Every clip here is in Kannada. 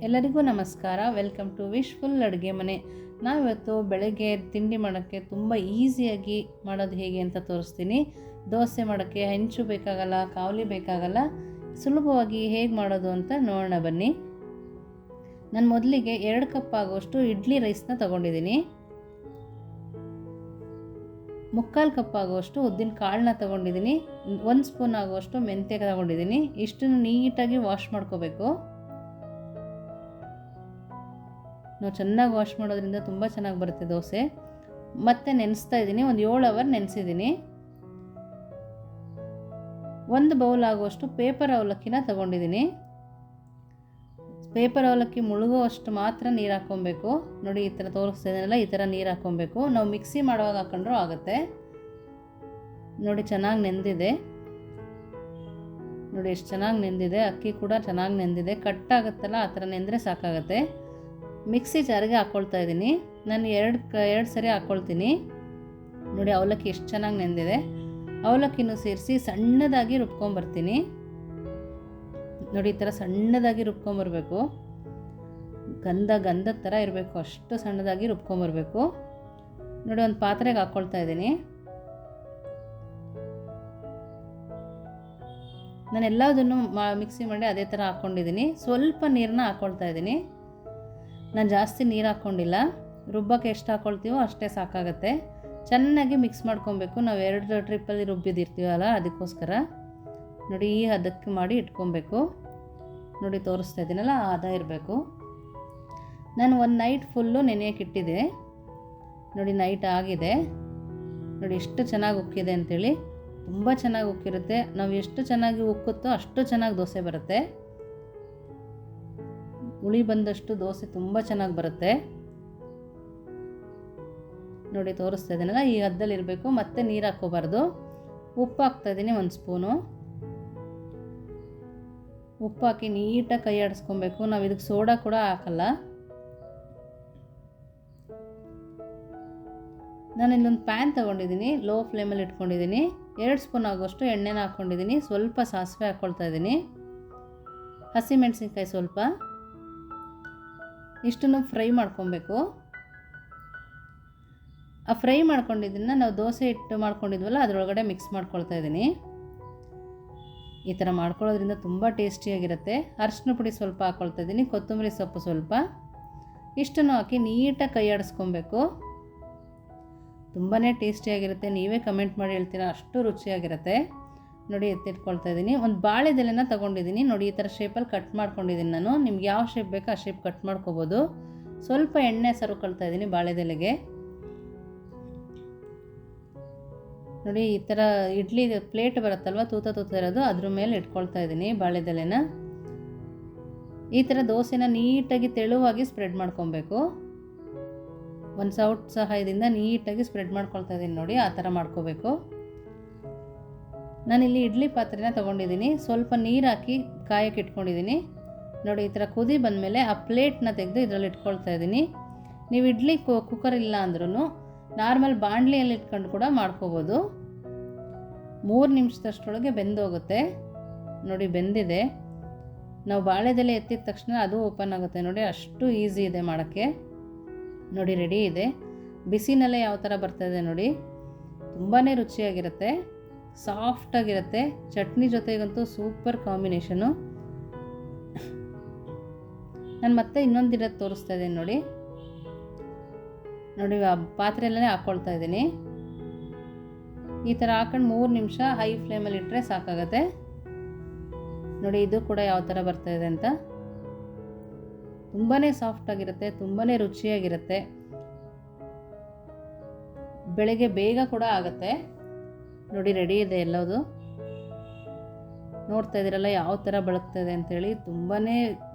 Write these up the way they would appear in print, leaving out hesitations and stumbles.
ಎಲ್ಲರಿಗೂ ನಮಸ್ಕಾರ. ವೆಲ್ಕಮ್ ಟು ವಿಶ್ಫುಲ್ ಅಡುಗೆ ಮನೆ. ನಾವಿವತ್ತು ಬೆಳಗ್ಗೆ ತಿಂಡಿ ಮಾಡೋಕ್ಕೆ ತುಂಬ ಈಸಿಯಾಗಿ ಮಾಡೋದು ಹೇಗೆ ಅಂತ ತೋರಿಸ್ತೀನಿ. ದೋಸೆ ಮಾಡೋಕ್ಕೆ ಹೆಂಚು ಬೇಕಾಗಲ್ಲ, ಕಾವಲಿ ಬೇಕಾಗಲ್ಲ, ಸುಲಭವಾಗಿ ಹೇಗೆ ಮಾಡೋದು ಅಂತ ನೋಡೋಣ ಬನ್ನಿ. ನಾನು ಮೊದಲಿಗೆ 2 ಕಪ್ ಆಗುವಷ್ಟು ಇಡ್ಲಿ ರೈಸ್ನ ತೊಗೊಂಡಿದ್ದೀನಿ. 3/4 ಕಪ್ ಆಗುವಷ್ಟು ಉದ್ದಿನ ಕಾಳನ್ನ ತೊಗೊಂಡಿದ್ದೀನಿ. 1 ಸ್ಪೂನ್ ಆಗುವಷ್ಟು ಮೆಂತ್ಯ ತೊಗೊಂಡಿದ್ದೀನಿ. ಇಷ್ಟನ್ನು ನೀಟಾಗಿ ವಾಶ್ ಮಾಡ್ಕೋಬೇಕು. ನಾವು ಚೆನ್ನಾಗಿ ವಾಶ್ ಮಾಡೋದ್ರಿಂದ ತುಂಬ ಚೆನ್ನಾಗಿ ಬರುತ್ತೆ ದೋಸೆ. ಮತ್ತು ನೆನೆಸ್ತಾ ಇದ್ದೀನಿ, ಒಂದು 7 ಅವರ್ ನೆನೆಸಿದ್ದೀನಿ. 1 ಬೌಲ್ ಆಗುವಷ್ಟು ಪೇಪರ್ ಅವಲಕ್ಕಿನ ತೊಗೊಂಡಿದ್ದೀನಿ. ಪೇಪರ್ ಅವಲಕ್ಕಿ ಮುಳುಗುವಷ್ಟು ಮಾತ್ರ ನೀರು ಹಾಕ್ಕೊಬೇಕು. ನೋಡಿ, ಈ ಥರ ತೋರಿಸ್ತಾ ಇದ್ದೀನಲ್ಲ, ಈ ಥರ ನೀರು ಹಾಕ್ಕೊಬೇಕು. ನಾವು ಮಿಕ್ಸಿ ಮಾಡುವಾಗ ಹಾಕೊಂಡ್ರೂ ಆಗುತ್ತೆ. ನೋಡಿ, ಚೆನ್ನಾಗಿ ನೆಂದಿದೆ. ನೋಡಿ ಎಷ್ಟು ಚೆನ್ನಾಗಿ ನೆಂದಿದೆ. ಅಕ್ಕಿ ಕೂಡ ಚೆನ್ನಾಗಿ ನೆಂದಿದೆ. ಕಟ್ಟಾಗುತ್ತಲ್ಲ, ಆ ಥರ ನೆಂದರೆ ಸಾಕಾಗುತ್ತೆ. ಮಿಕ್ಸಿ ಜಾರಿಗೆ ಹಾಕ್ಕೊಳ್ತಾ ಇದ್ದೀನಿ. ನಾನು ಎರಡು ಸರಿ ಹಾಕ್ಕೊಳ್ತೀನಿ. ನೋಡಿ, ಅವಲಕ್ಕಿ ಎಷ್ಟು ಚೆನ್ನಾಗಿ ನೆಂದಿದೆ. ಅವಲಕ್ಕಿನೂ ಸೇರಿಸಿ ಸಣ್ಣದಾಗಿ ರುಬ್ಕೊಂಬರ್ತೀನಿ. ನೋಡಿ, ಈ ಥರ ಸಣ್ಣದಾಗಿ ರುಬ್ಕೊಂಬರ್ಬೇಕು. ಗಂಧದ ಥರ ಇರಬೇಕು, ಅಷ್ಟು ಸಣ್ಣದಾಗಿ ರುಬ್ಕೊಂಬರ್ಬೇಕು. ನೋಡಿ, ಒಂದು ಪಾತ್ರೆಗೆ ಹಾಕ್ಕೊಳ್ತಾ ಇದ್ದೀನಿ. ನಾನು ಎಲ್ಲದನ್ನು ಮಿಕ್ಸಿ ಮಾಡಿ ಅದೇ ಥರ ಹಾಕ್ಕೊಂಡಿದ್ದೀನಿ. ಸ್ವಲ್ಪ ನೀರನ್ನ ಹಾಕ್ಕೊಳ್ತಾ ಇದ್ದೀನಿ. ನಾನು ಜಾಸ್ತಿ ನೀರು ಹಾಕ್ಕೊಂಡಿಲ್ಲ. ರುಬ್ಬಕ್ಕೆ ಎಷ್ಟು ಹಾಕ್ಕೊಳ್ತೀವೋ ಅಷ್ಟೇ ಸಾಕಾಗುತ್ತೆ. ಚೆನ್ನಾಗಿ ಮಿಕ್ಸ್ ಮಾಡ್ಕೊಬೇಕು. ನಾವು 2 ಟ್ರಿಪ್ಪಲ್ಲಿ ರುಬ್ಬಿದಿರ್ತೀವಲ್ಲ, ಅದಕ್ಕೋಸ್ಕರ ನೋಡಿ ಈ ಹದಕ್ಕೆ ಮಾಡಿ ಇಟ್ಕೊಬೇಕು. ನೋಡಿ, ತೋರಿಸ್ತಾ ಇದ್ದೀನಲ್ಲ, ಆ ಹದ ಇರಬೇಕು. ನಾನು ಒಂದು ನೈಟ್ ಫುಲ್ಲು ನೆನೆಯೋಕೆ ಇಟ್ಟಿದ್ದೆ. ನೋಡಿ, ನೈಟ್ ಆಗಿದೆ. ನೋಡಿ ಎಷ್ಟು ಚೆನ್ನಾಗಿ ಉಕ್ಕಿದೆ ಅಂಥೇಳಿ. ತುಂಬ ಚೆನ್ನಾಗಿ ಉಕ್ಕಿರುತ್ತೆ. ನಾವು ಎಷ್ಟು ಚೆನ್ನಾಗಿ ಉಕ್ಕುತ್ತೋ ಅಷ್ಟು ಚೆನ್ನಾಗಿ ದೋಸೆ ಬರುತ್ತೆ. ಹುಳಿ ಬಂದಷ್ಟು ದೋಸೆ ತುಂಬ ಚೆನ್ನಾಗಿ ಬರುತ್ತೆ. ನೋಡಿ, ತೋರಿಸ್ತಾ ಇದ್ದೀನಲ್ಲ, ಈ ಹದ್ದಲ್ಲಿ ಇರಬೇಕು. ಮತ್ತೆ ನೀರು ಹಾಕ್ಕೋಬಾರ್ದು. ಉಪ್ಪು ಹಾಕ್ತಾಯಿದ್ದೀನಿ, 1 ಸ್ಪೂನು ಉಪ್ಪು ಹಾಕಿ ನೀಟಾಗಿ ಕೈ ಆಡಿಸ್ಕೊಬೇಕು. ನಾವು ಇದಕ್ಕೆ ಸೋಡಾ ಕೂಡ ಹಾಕಲ್ಲ. ನಾನು ಇಲ್ಲೊಂದು ಪ್ಯಾನ್ ತೊಗೊಂಡಿದ್ದೀನಿ. ಲೋ ಫ್ಲೇಮಲ್ಲಿ ಇಟ್ಕೊಂಡಿದ್ದೀನಿ. 2 ಸ್ಪೂನ್ ಆಗೋಷ್ಟು ಎಣ್ಣೆನ ಹಾಕ್ಕೊಂಡಿದ್ದೀನಿ. ಸ್ವಲ್ಪ ಸಾಸಿವೆ ಹಾಕ್ಕೊಳ್ತಾ ಇದ್ದೀನಿ. ಹಸಿಮೆಣಸಿನ್ಕಾಯಿ ಸ್ವಲ್ಪ. ಇಷ್ಟನ್ನು ಫ್ರೈ ಮಾಡ್ಕೊಬೇಕು. ಆ ಫ್ರೈ ಮಾಡ್ಕೊಂಡಿದ್ದನ್ನು ನಾವು ದೋಸೆ ಹಿಟ್ಟು ಮಾಡ್ಕೊಂಡಿದ್ವಲ್ಲ, ಅದರೊಳಗಡೆ ಮಿಕ್ಸ್ ಮಾಡ್ಕೊಳ್ತಾ ಇದ್ದೀನಿ. ಈ ಥರ ಮಾಡ್ಕೊಳ್ಳೋದ್ರಿಂದ ತುಂಬ ಟೇಸ್ಟಿಯಾಗಿರುತ್ತೆ. ಅರಿಶಿನ ಪುಡಿ ಸ್ವಲ್ಪ ಹಾಕ್ಕೊಳ್ತಾ ಇದ್ದೀನಿ. ಕೊತ್ತಂಬರಿ ಸೊಪ್ಪು ಸ್ವಲ್ಪ. ಇಷ್ಟನ್ನು ಹಾಕಿ ನೀಟಾಗಿ ಕೈ ಆಡಿಸ್ಕೊಬೇಕು. ತುಂಬಾ ಟೇಸ್ಟಿಯಾಗಿರುತ್ತೆ. ನೀವೇ ಕಮೆಂಟ್ ಮಾಡಿ ಹೇಳ್ತೀರಾ, ಅಷ್ಟು ರುಚಿಯಾಗಿರುತ್ತೆ. ನೋಡಿ, ಎತ್ತಿಟ್ಕೊಳ್ತಾ ಇದ್ದೀನಿ. ಒಂದು ಬಾಳೆದೆಲೆನ ತೊಗೊಂಡಿದ್ದೀನಿ. ನೋಡಿ, ಈ ಥರ ಶೇಪಲ್ಲಿ ಕಟ್ ಮಾಡ್ಕೊಂಡಿದ್ದೀನಿ ನಾನು. ನಿಮ್ಗೆ ಯಾವ ಶೇಪ್ ಬೇಕೋ ಆ ಶೇಪ್ ಕಟ್ ಮಾಡ್ಕೋಬೋದು. ಸ್ವಲ್ಪ ಎಣ್ಣೆ ಸರುಕೊಳ್ತಾ ಇದ್ದೀನಿ ಬಾಳೆದೆಲೆಗೆ. ನೋಡಿ, ಈ ಥರ ಇಡ್ಲಿ ಪ್ಲೇಟ್ ಬರುತ್ತಲ್ವ, ತೂತ ಇರೋದು, ಅದ್ರ ಮೇಲೆ ಇಟ್ಕೊಳ್ತಾ ಇದ್ದೀನಿ ಬಾಳೆದೆಲೆನ. ಈ ಥರ ದೋಸೆನ ನೀಟಾಗಿ ತೆಳುವಾಗಿ ಸ್ಪ್ರೆಡ್ ಮಾಡ್ಕೊಬೇಕು. ಒಂದು ಸೌಟ್ ಸಹಾಯದಿಂದ ನೀಟಾಗಿ ಸ್ಪ್ರೆಡ್ ಮಾಡ್ಕೊಳ್ತಾ ಇದ್ದೀನಿ. ನೋಡಿ, ಆ ಥರ ಮಾಡ್ಕೋಬೇಕು. ನಾನಿಲ್ಲಿ ಇಡ್ಲಿ ಪಾತ್ರೆನ ತೊಗೊಂಡಿದ್ದೀನಿ. ಸ್ವಲ್ಪ ನೀರು ಹಾಕಿ ಕಾಯಕ್ಕೆ ಇಟ್ಕೊಂಡಿದ್ದೀನಿ. ನೋಡಿ, ಈ ಥರ ಕುದಿ ಬಂದಮೇಲೆ ಆ ಪ್ಲೇಟ್ನ ತೆಗೆದು ಇದರಲ್ಲಿ ಇಟ್ಕೊಳ್ತಾ ಇದ್ದೀನಿ. ನೀವು ಇಡ್ಲಿ ಕುಕ್ಕರ್ ಇಲ್ಲ ಅಂದ್ರೂ ನಾರ್ಮಲ್ ಬಾಣಲಿಯಲ್ಲಿ ಇಟ್ಕೊಂಡು ಕೂಡ ಮಾಡ್ಕೋಬೋದು. 3 ನಿಮಿಷದಷ್ಟರೊಳಗೆ ಬೆಂದೋಗುತ್ತೆ. ನೋಡಿ, ಬೆಂದಿದೆ. ನಾವು ಬಾಳೆದೆಲೆ ಎತ್ತಿದ ತಕ್ಷಣ ಅದು ಓಪನ್ ಆಗುತ್ತೆ. ನೋಡಿ, ಅಷ್ಟು ಈಸಿ ಇದೆ ಮಾಡೋಕ್ಕೆ. ನೋಡಿ, ರೆಡಿ ಇದೆ. ಬಿಸಿನಲ್ಲೇ ಯಾವ ಥರ ಬರ್ತಾಯಿದೆ ನೋಡಿ. ತುಂಬಾ ರುಚಿಯಾಗಿರುತ್ತೆ, ಸಾಫ್ಟಾಗಿರುತ್ತೆ. ಚಟ್ನಿ ಜೊತೆಗಂತೂ ಸೂಪರ್ ಕಾಂಬಿನೇಷನು. ನಾನು ಮತ್ತೆ ಇನ್ನೊಂದಿರೋದು ತೋರಿಸ್ತಾ ಇದ್ದೀನಿ. ನೋಡಿ, ಆ ಪಾತ್ರೆಯಲ್ಲೇ ಹಾಕ್ಕೊಳ್ತಾ ಇದ್ದೀನಿ. ಈ ಥರ ಹಾಕೊಂಡು 3 ನಿಮಿಷ ಹೈ ಫ್ಲೇಮಲ್ಲಿ ಇಟ್ಟರೆ ಸಾಕಾಗತ್ತೆ. ನೋಡಿ, ಇದು ಕೂಡ ಯಾವ ಥರ ಬರ್ತಾಯಿದೆ ಅಂತ. ತುಂಬಾ ಸಾಫ್ಟಾಗಿರುತ್ತೆ, ತುಂಬಾ ರುಚಿಯಾಗಿರುತ್ತೆ. ಬೆಳಗ್ಗೆ ಬೇಗ ಕೂಡ ಆಗುತ್ತೆ. ನೋಡಿ, ರೆಡಿ ಇದೆ ಎಲ್ಲದು. ನೋಡ್ತಾ ಇದ್ದೀರಲ್ಲ ಯಾವ ಥರ ಬಳಕ್ತಾ ಇದೆ ಅಂಥೇಳಿ. ತುಂಬಾ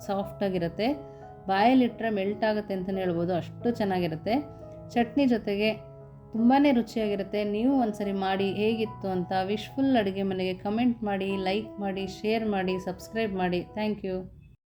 ಸಾಫ್ಟಾಗಿರುತ್ತೆ. ಬಾಯಲ್ಲಿಟ್ಟರೆ ಮೆಲ್ಟ್ ಆಗುತ್ತೆ ಅಂತಲೇ ಹೇಳ್ಬೋದು, ಅಷ್ಟು ಚೆನ್ನಾಗಿರುತ್ತೆ. ಚಟ್ನಿ ಜೊತೆಗೆ ತುಂಬಾ ರುಚಿಯಾಗಿರುತ್ತೆ. ನೀವು ಒಂದ್ಸರಿ ಮಾಡಿ ಹೇಗಿತ್ತು ಅಂತ ವಿಶ್ಫುಲ್ ಅಡುಗೆ ಮನೆಗೆ ಕಮೆಂಟ್ ಮಾಡಿ, ಲೈಕ್ ಮಾಡಿ, ಶೇರ್ ಮಾಡಿ, ಸಬ್ಸ್ಕ್ರೈಬ್ ಮಾಡಿ. Thank you.